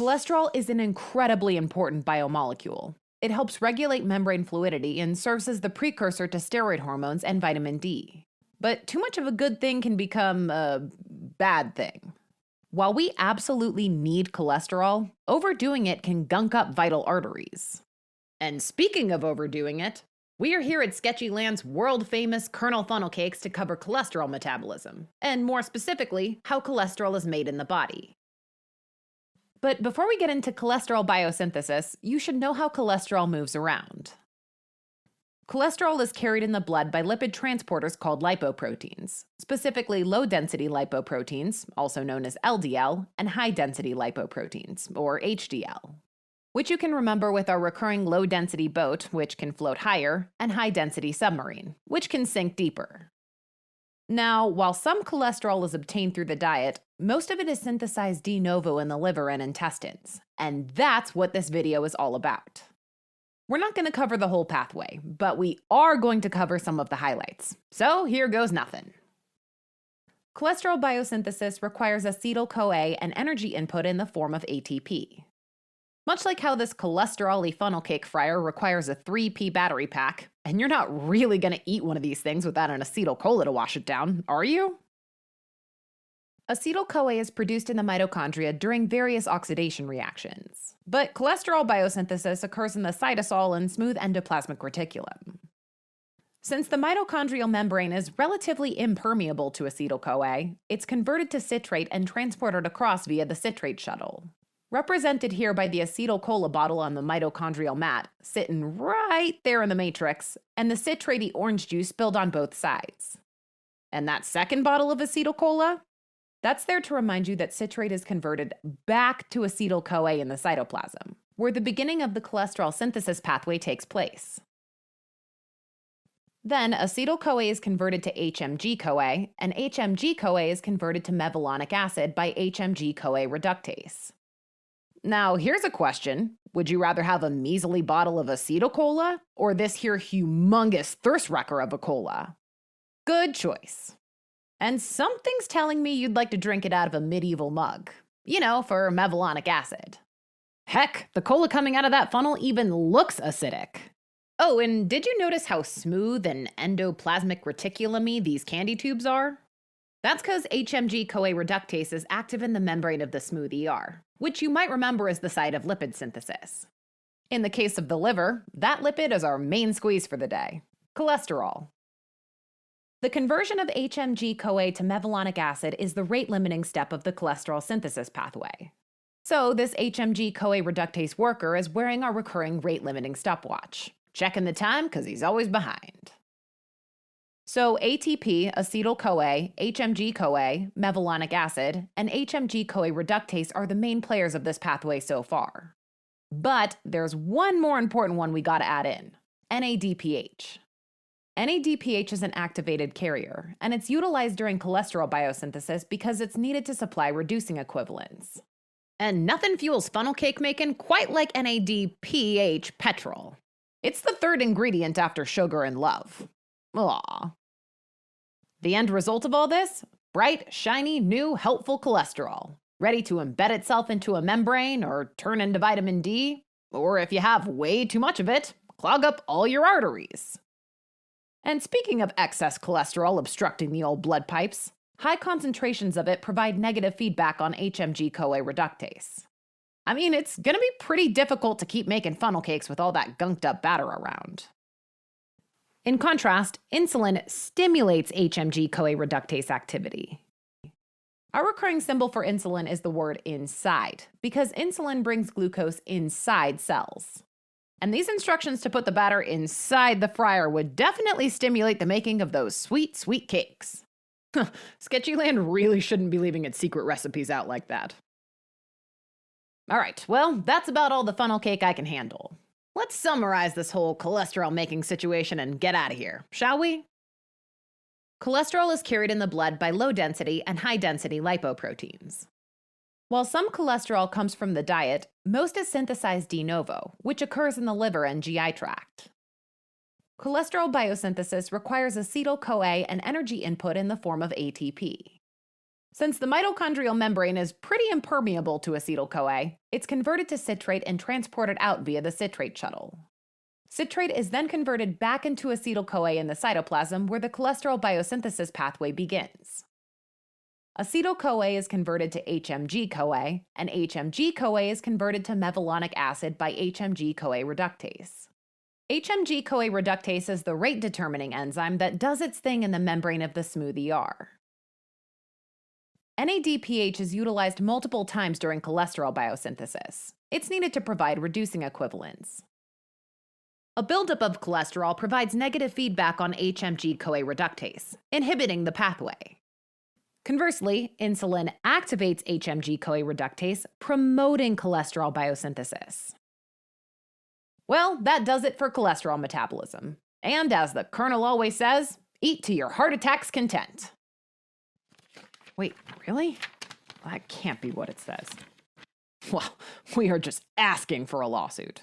Cholesterol is an incredibly important biomolecule. It helps regulate membrane fluidity and serves as the precursor to steroid hormones and vitamin D. But too much of a good thing can become a bad thing. While we absolutely need cholesterol, overdoing it can gunk up vital arteries. And speaking of overdoing it, we are here at Sketchyland's world-famous kernel funnel cakes to cover cholesterol metabolism, and more specifically, how cholesterol is made in the body. But before we get into cholesterol biosynthesis, you should know how cholesterol moves around. Cholesterol is carried in the blood by lipid transporters called lipoproteins, specifically low-density lipoproteins, also known as LDL, and high-density lipoproteins, or HDL, which you can remember with our recurring low-density boat, which can float higher, and high-density submarine, which can sink deeper. Now, while some cholesterol is obtained through the diet, most of it is synthesized de novo in the liver and intestines, and that's what this video is all about. We're not going to cover the whole pathway, but we are going to cover some of the highlights. So here goes nothing. Cholesterol biosynthesis requires acetyl-CoA and energy input in the form of ATP. Much like how this cholesterol-y funnel cake fryer requires a 3P battery pack, and you're not really going to eat one of these things without an acetyl-CoA to wash it down, are you? Acetyl-CoA is produced in the mitochondria during various oxidation reactions, but cholesterol biosynthesis occurs in the cytosol and smooth endoplasmic reticulum. Since the mitochondrial membrane is relatively impermeable to acetyl-CoA, it's converted to citrate and transported across via the citrate shuttle, represented here by the acetyl-CoA bottle on the mitochondrial mat, sitting right there in the matrix, and the citratey orange juice spilled on both sides. And that second bottle of acetyl-CoA? That's there to remind you that citrate is converted back to acetyl-CoA in the cytoplasm, where the beginning of the cholesterol synthesis pathway takes place. Then, acetyl-CoA is converted to HMG-CoA, and HMG-CoA is converted to mevalonic acid by HMG-CoA reductase. Now, here's a question. Would you rather have a measly bottle of acetyl-CoA or this here humongous thirst wrecker of a cola? Good choice. And something's telling me you'd like to drink it out of a medieval mug. You know, for mevalonic acid. Heck, the cola coming out of that funnel even looks acidic. Oh, and did you notice how smooth and endoplasmic reticulum-y these candy tubes are? That's because HMG-CoA reductase is active in the membrane of the smooth ER, which you might remember is the site of lipid synthesis. In the case of the liver, that lipid is our main squeeze for the day: cholesterol. The conversion of HMG-CoA to mevalonic acid is the rate-limiting step of the cholesterol synthesis pathway. So this HMG-CoA reductase worker is wearing our recurring rate-limiting stopwatch, checking the time because he's always behind. So ATP, acetyl-CoA, HMG-CoA, mevalonic acid, and HMG-CoA reductase are the main players of this pathway so far. But there's one more important one we gotta add in: NADPH. NADPH is an activated carrier, and it's utilized during cholesterol biosynthesis because it's needed to supply reducing equivalents. And nothing fuels funnel cake making quite like NADPH petrol. It's the third ingredient after sugar and love. Aww. The end result of all this? Bright, shiny, new, helpful cholesterol, ready to embed itself into a membrane or turn into vitamin D, or if you have way too much of it, clog up all your arteries. And speaking of excess cholesterol obstructing the old blood pipes, high concentrations of it provide negative feedback on HMG-CoA reductase. I mean, it's gonna be pretty difficult to keep making funnel cakes with all that gunked up batter around. In contrast, insulin stimulates HMG-CoA reductase activity. Our recurring symbol for insulin is the word inside, because insulin brings glucose inside cells. And these instructions to put the batter inside the fryer would definitely stimulate the making of those sweet, sweet cakes. Sketchyland really shouldn't be leaving its secret recipes out like that. Alright, well, that's about all the funnel cake I can handle. Let's summarize this whole cholesterol making situation and get out of here, shall we? Cholesterol is carried in the blood by low-density and high-density lipoproteins. While some cholesterol comes from the diet, most is synthesized de novo, which occurs in the liver and GI tract. Cholesterol biosynthesis requires acetyl-CoA and energy input in the form of ATP. Since the mitochondrial membrane is pretty impermeable to acetyl-CoA, it's converted to citrate and transported out via the citrate shuttle. Citrate is then converted back into acetyl-CoA in the cytoplasm, where the cholesterol biosynthesis pathway begins. Acetyl-CoA is converted to HMG-CoA, and HMG-CoA is converted to mevalonic acid by HMG-CoA reductase. HMG-CoA reductase is the rate-determining enzyme that does its thing in the membrane of the smooth ER. NADPH is utilized multiple times during cholesterol biosynthesis. It's needed to provide reducing equivalents. A buildup of cholesterol provides negative feedback on HMG-CoA reductase, inhibiting the pathway. Conversely, insulin activates HMG-CoA reductase, promoting cholesterol biosynthesis. Well, that does it for cholesterol metabolism. And as the Colonel always says, eat to your heart attack's content. Wait, really? That can't be what it says. Well, we are just asking for a lawsuit.